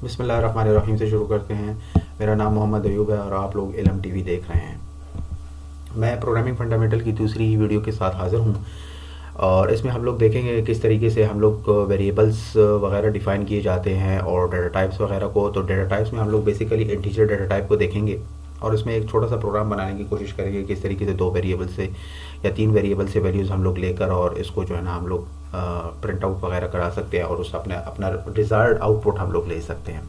बिस्मिल्लाहिर्रहमानिर्रहीम से शुरू करते हैं। मेरा नाम मोहम्मद अयूब है और आप लोग इल्म टीवी देख रहे हैं। मैं प्रोग्रामिंग फंडामेंटल की दूसरी वीडियो के साथ हाज़िर हूँ और इसमें हम लोग देखेंगे किस तरीके से हम लोग वेरिएबल्स वगैरह डिफ़ाइन किए जाते हैं और डेटा टाइप्स वगैरह को। तो डेटा टाइप्स में हम लोग बेसिकली इंटीजर डेटा टाइप को देखेंगे और इसमें एक छोटा सा प्रोग्राम बनाने की कोशिश करेंगे किस तरीके से 2 वेरिएबल से या 3 वेरिएबल से वैल्यूज़ हम लोग लेकर और इसको जो है ना हम लोग प्रिंट आउट वगैरह करा सकते हैं और उस अपना डिज़ायर्ड आउटपुट हम लोग ले सकते हैं।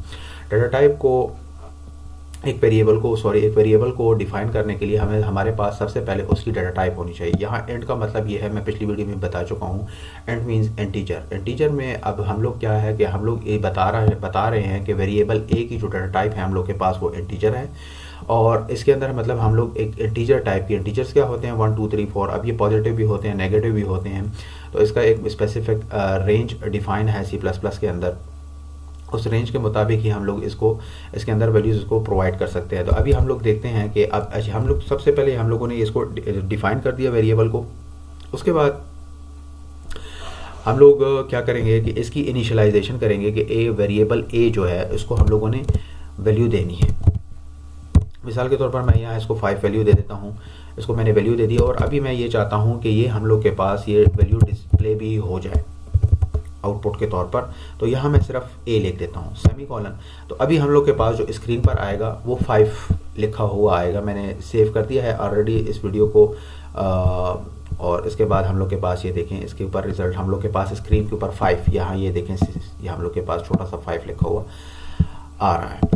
डेटा टाइप को एक वेरिएबल को डिफाइन करने के लिए हमें हमारे पास सबसे पहले उसकी डेटा टाइप होनी चाहिए। यहाँ इंट का मतलब ये है, मैं पिछली वीडियो में बता चुका हूँ, इंट मींस इंटीजर। इंटीजर में अब हम लोग क्या है कि हम लोग ये बता रहे हैं कि वेरिएबल ए की जो डेटा टाइप है हम लोग के पास वो इंटीजर है और इसके अंदर मतलब हम लोग एक इंटीजर टाइप की, इंटीजर्स क्या होते हैं 1 2 3 4। अब ये पॉजिटिव भी होते हैं, नेगेटिव भी होते हैं, तो इसका एक स्पेसिफिक रेंज डिफाइन है C++ के अंदर। उस रेंज के मुताबिक ही हम लोग इसके अंदर वैल्यूज़ को प्रोवाइड कर सकते हैं। तो अभी हम लोग देखते हैं कि अब हम लोग सबसे पहले हम लोगों ने इसको डिफ़ाइन कर दिया वेरिएबल को। उसके बाद हम लोग क्या करेंगे कि इसकी इनिशियलाइजेशन करेंगे कि वेरिएबल ए जो है इसको हम लोगों ने वैल्यू देनी है। मिसाल के तौर पर मैं यहाँ इसको 5 वैल्यू दे देता हूँ, इसको मैंने वैल्यू दे दी और अभी मैं ये चाहता हूँ कि ये हम लोग के पास ये वैल्यू डिस्प्ले भी हो जाए आउटपुट के तौर पर। तो यहाँ मैं सिर्फ ए लिख देता हूँ सेमीकोलन। तो अभी हम लोग के पास जो स्क्रीन पर आएगा वो 5 लिखा हुआ आएगा। मैंने सेव कर दिया है ऑलरेडी इस वीडियो को और इसके बाद हम लोग के पास ये देखें, इसके ऊपर रिजल्ट हम लोग के पास स्क्रीन के ऊपर 5, यहाँ ये देखें ये हम लोग के पास छोटा सा 5 लिखा हुआ आ रहा है।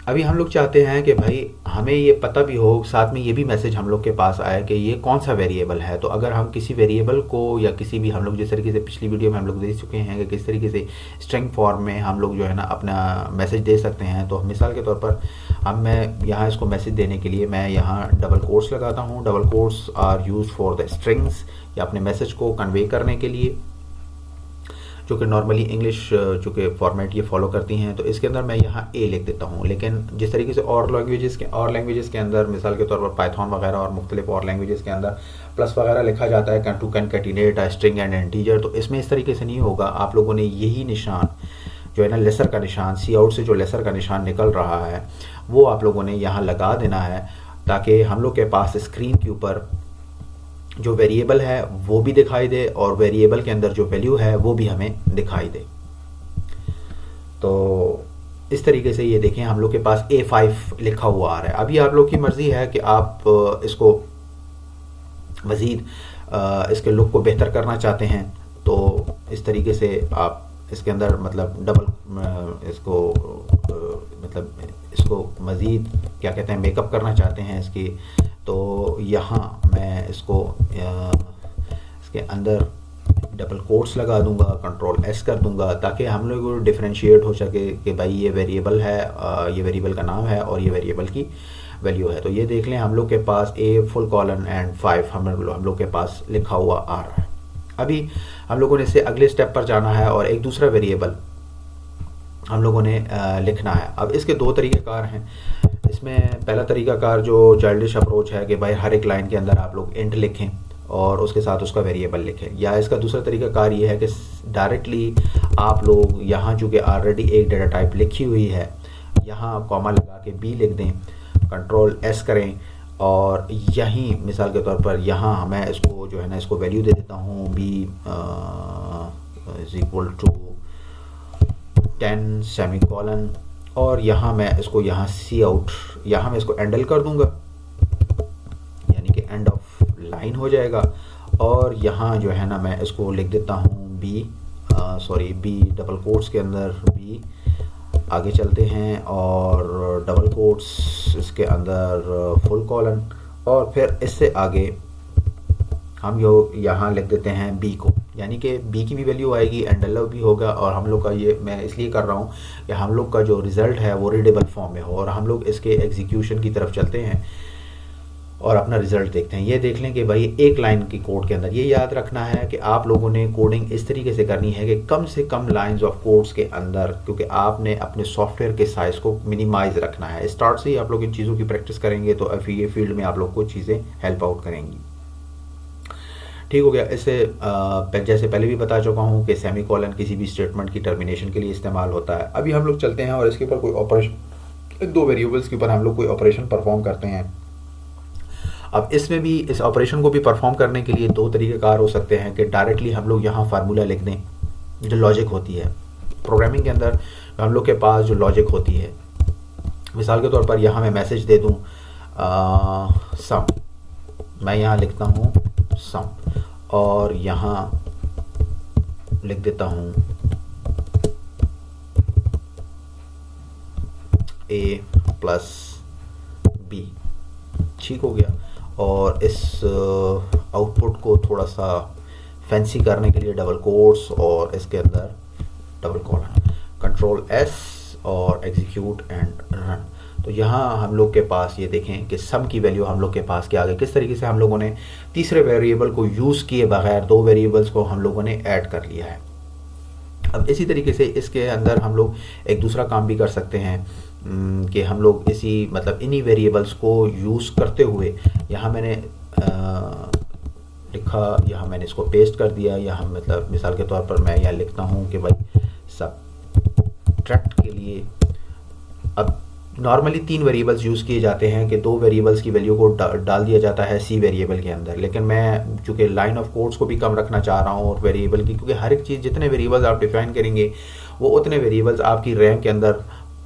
अभी हम लोग चाहते हैं कि भाई हमें ये पता भी हो, साथ में ये भी मैसेज हम लोग के पास आए कि ये कौन सा वेरिएबल है। तो अगर हम किसी वेरिएबल को या किसी भी, हम लोग जिस तरीके से पिछली वीडियो में हम लोग देख चुके हैं कि किस तरीके से स्ट्रिंग फॉर्म में हम लोग जो है ना अपना मैसेज दे सकते हैं। तो मिसाल के तौर पर मैं यहाँ इसको मैसेज देने के लिए मैं यहाँ डबल कोट्स लगाता हूँ। Double quotes are use for the strings, या अपने मैसेज को कन्वे करने के लिए, जो कि नॉर्मली इंग्लिश जो कि फॉर्मेट ये फॉलो करती हैं। तो इसके अंदर मैं यहाँ ए लिख देता हूँ। लेकिन जिस तरीके से और लैंग्वेजेस के अंदर मिसाल के तौर पर पाइथन वगैरह और मुख्तलिफ और लैंग्वेजेस के अंदर प्लस वगैरह लिखा जाता है, to concatenate a string and integer. तो इसमें इस तरीके से नहीं होगा। आप लोगों ने यही निशान जो है ना लेसर का निशान, सी आउट से जो लेसर का निशान निकल रहा है वो आप लोगों ने यहाँ लगा देना है, ताकि हम लोग के पास स्क्रीन के ऊपर जो वेरिएबल है वो भी दिखाई दे और वेरिएबल के अंदर जो वैल्यू है वो भी हमें दिखाई दे। तो इस तरीके से ये देखें हम लोग के पास A5 लिखा हुआ आ रहा है। अभी आप लोग की मर्ज़ी है कि आप इसको मज़ीद इसके लुक को बेहतर करना चाहते हैं तो इस तरीके से आप इसके अंदर मतलब इसको मज़ीद क्या कहते हैं मेकअप करना चाहते हैं इसकी। तो यहाँ मैं इसको इसके अंदर डबल कोट्स लगा दूंगा, कंट्रोल S कर दूंगा, ताकि हम लोग को डिफरेंशिएट हो सके कि भाई ये वेरिएबल है, ये वेरिएबल का नाम है और ये वेरिएबल की वैल्यू है। तो ये देख लें हम लोग के पास A:5 हम लोग के पास लिखा हुआ आ रहा है। अभी हम लोगों ने इससे अगले स्टेप पर जाना है और एक दूसरा वेरिएबल हम लोगों ने लिखना है। अब इसके 2 तरीक़ेकार हैं। इसमें पहला तरीक़ाकार जो चाइल्डिश अप्रोच है कि भाई हर एक लाइन के अंदर आप लोग इंट लिखें और उसके साथ उसका वेरिएबल लिखें, या इसका दूसरा तरीक़ाकार ये है कि डायरेक्टली आप लोग यहाँ चूँकि ऑलरेडी एक डेटा टाइप लिखी हुई है यहाँ कॉमा लगा के B लिख दें, कंट्रोल S करें और यहीं मिसाल के तौर पर यहाँ मैं इसको जो है ना इसको वैल्यू दे देता हूँ B = 10 सेमीकोलन और यहाँ मैं इसको यहाँ सी आउट, यहाँ मैं इसको एंडल कर दूंगा, यानी कि एंड ऑफ लाइन हो जाएगा। और यहाँ जो है ना मैं इसको लिख देता हूँ B डबल कोट्स के अंदर B। आगे चलते हैं और डबल कोट्स इसके अंदर फुल कॉलन और फिर इससे आगे हम यहाँ लिख देते हैं B को, यानी कि B की भी वैल्यू आएगी, एंडल भी होगा और हम लोग का ये मैं इसलिए कर रहा हूँ कि हम लोग का जो रिज़ल्ट है वो रीडेबल फॉर्म में हो और हम लोग इसके एग्जीक्यूशन की तरफ चलते हैं और अपना रिज़ल्ट देखते हैं। ये देख लें कि भाई एक लाइन की कोड के अंदर ये याद रखना है कि आप लोगों ने कोडिंग इस तरीके से करनी है कि कम से कम लाइंस ऑफ कोड्स के अंदर, क्योंकि आपने अपने सॉफ्टवेयर के साइज़ को मिनिमाइज़ रखना है। स्टार्ट से ही आप लोग इन चीज़ों की प्रैक्टिस करेंगे तो ये फील्ड में आप लोग को चीज़ें हेल्प आउट करेंगी। ठीक हो गया। इससे जैसे पहले भी बता चुका हूँ कि सेमी कॉलन किसी भी स्टेटमेंट की टर्मिनेशन के लिए इस्तेमाल होता है। अभी हम लोग चलते हैं और इसके ऊपर कोई ऑपरेशन, दो वेरिएबल्स के ऊपर हम लोग कोई ऑपरेशन परफॉर्म करते हैं। अब इसमें भी इस ऑपरेशन को भी परफॉर्म करने के लिए दो तरीक़ेकार हो सकते हैं कि डायरेक्टली हम लोग यहाँ फार्मूला लिख दें, जो लॉजिक होती है प्रोग्रामिंग के अंदर, हम लोग के पास जो लॉजिक होती है। मिसाल के तौर पर यहाँ मैं मैसेज दे दूँ सम, मैं यहाँ लिखता हूँ सम और यहाँ लिख देता हूँ a प्लस b, ठीक हो गया। और इस आउटपुट को थोड़ा सा फैंसी करने के लिए डबल कोट्स और इसके अंदर डबल कॉलन, कंट्रोल S और एग्जीक्यूट एंड रन। तो यहाँ हम लोग के पास ये देखें कि सम की वैल्यू हम लोग के पास क्या आ गई। किस तरीके से हम लोगों ने तीसरे वेरिएबल को यूज़ किए बगैर दो वेरिएबल्स को हम लोगों ने ऐड कर लिया है। अब इसी तरीके से इसके अंदर हम लोग एक दूसरा काम भी कर सकते हैं कि हम लोग इसी मतलब इन्हीं वेरिएबल्स को यूज़ करते हुए, यहाँ मैंने लिखा, यहाँ मैंने इसको पेस्ट कर दिया। यहाँ मतलब मिसाल के तौर पर मैं यहाँ लिखता हूँ कि भाई सबट्रैक्ट के लिए, अब नॉर्मली तीन वेरिएबल्स यूज़ किए जाते हैं कि दो वेरिएबल्स की वैल्यू को डाल दिया जाता है सी वेरिएबल के अंदर, लेकिन मैं चूँकि लाइन ऑफ कोड्स को भी कम रखना चाह रहा हूँ और वेरिएबल की, क्योंकि हर एक चीज़ जितने वेरिएबल्स आप डिफाइन करेंगे वो उतने वेरिएबल्स आपकी रैम के अंदर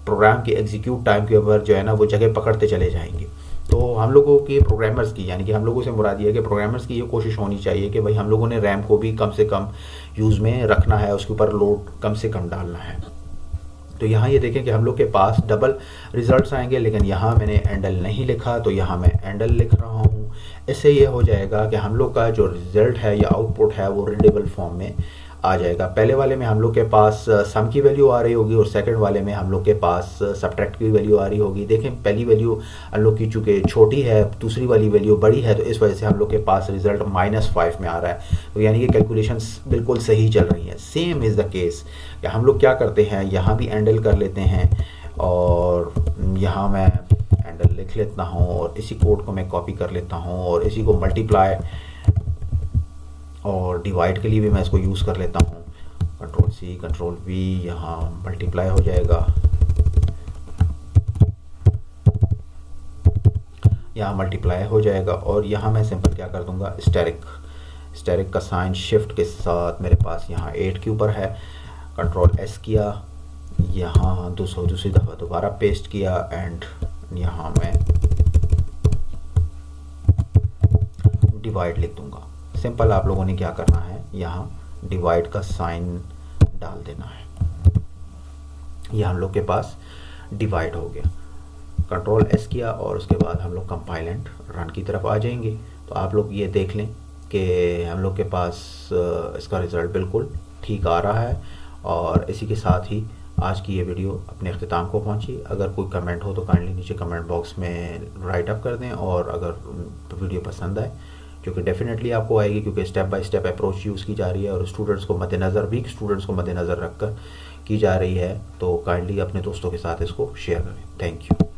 प्रोग्राम के एग्जीक्यूट टाइम के ऊपर जो है ना वो जगह पकड़ते चले जाएंगे। तो हम लोगों की प्रोग्रामर्स की, यानी कि हम लोगों से मुराद ये है कि प्रोग्रामर्स की ये कोशिश होनी चाहिए कि भाई हम लोगों ने रैम को भी कम से कम यूज़ में रखना है, उसके ऊपर लोड कम से कम डालना है। तो यहाँ ये देखें कि हम लोग के पास डबल रिजल्ट्स आएंगे, लेकिन यहाँ मैंने एंडल नहीं लिखा तो यहाँ मैं एंडल लिख रहा हूँ। इससे ये हो जाएगा कि हम लोग का जो रिज़ल्ट है या आउटपुट है वो रीडेबल फॉर्म में आ जाएगा। पहले वाले में हम लोग के पास सम की वैल्यू आ रही होगी और सेकंड वाले में हम लोग के पास सब्ट्रैक्ट की वैल्यू आ रही होगी। देखें पहली वैल्यू हम लोग की चूँकि छोटी है, दूसरी वाली वैल्यू बड़ी है, तो इस वजह से हम लोग के पास रिजल्ट -5 में आ रहा है। तो यानी कि कैलकुलेशंस बिल्कुल सही चल रही हैं। सेम इज़ द केस कि हम लोग क्या करते हैं, यहाँ भी एंडल कर लेते हैं और यहाँ मैं एंडल लिख लेता हूँ और इसी कोड को मैं कॉपी कर लेता हूँ और इसी को मल्टीप्लाई और डिवाइड के लिए भी मैं इसको यूज़ कर लेता हूँ। कंट्रोल C कंट्रोल V, यहाँ मल्टीप्लाई हो जाएगा, यहाँ मल्टीप्लाई हो जाएगा और यहाँ मैं सिंपल क्या कर दूँगा, स्टेरिक का साइन शिफ्ट के साथ मेरे पास यहाँ 8 के ऊपर है। कंट्रोल S किया, यहाँ दूसरी दफ़ा दोबारा पेस्ट किया एंड यहाँ मैं डिवाइड लिख दूँगा। सिंपल आप लोगों ने क्या करना है, यहाँ डिवाइड का साइन डाल देना है। यह हम लोग के पास डिवाइड हो गया। कंट्रोल S किया और उसके बाद हम लोग कंपाइल एंड रन की तरफ आ जाएंगे। तो आप लोग ये देख लें कि हम लोग के पास इसका रिज़ल्ट बिल्कुल ठीक आ रहा है। और इसी के साथ ही आज की ये वीडियो अपने अख्तिताम को पहुंची। अगर कोई कमेंट हो तो काइंडली नीचे कमेंट बॉक्स में राइट अप कर दें और अगर वीडियो पसंद आए, क्योंकि डेफिनेटली आपको आएगी, क्योंकि step by step approach use की जा रही है और स्टूडेंट्स को मद्देनज़र, वीक स्टूडेंट्स को मद्देनज़र रखकर की जा रही है। तो काइंडली अपने दोस्तों के साथ इसको शेयर करें। Thank you.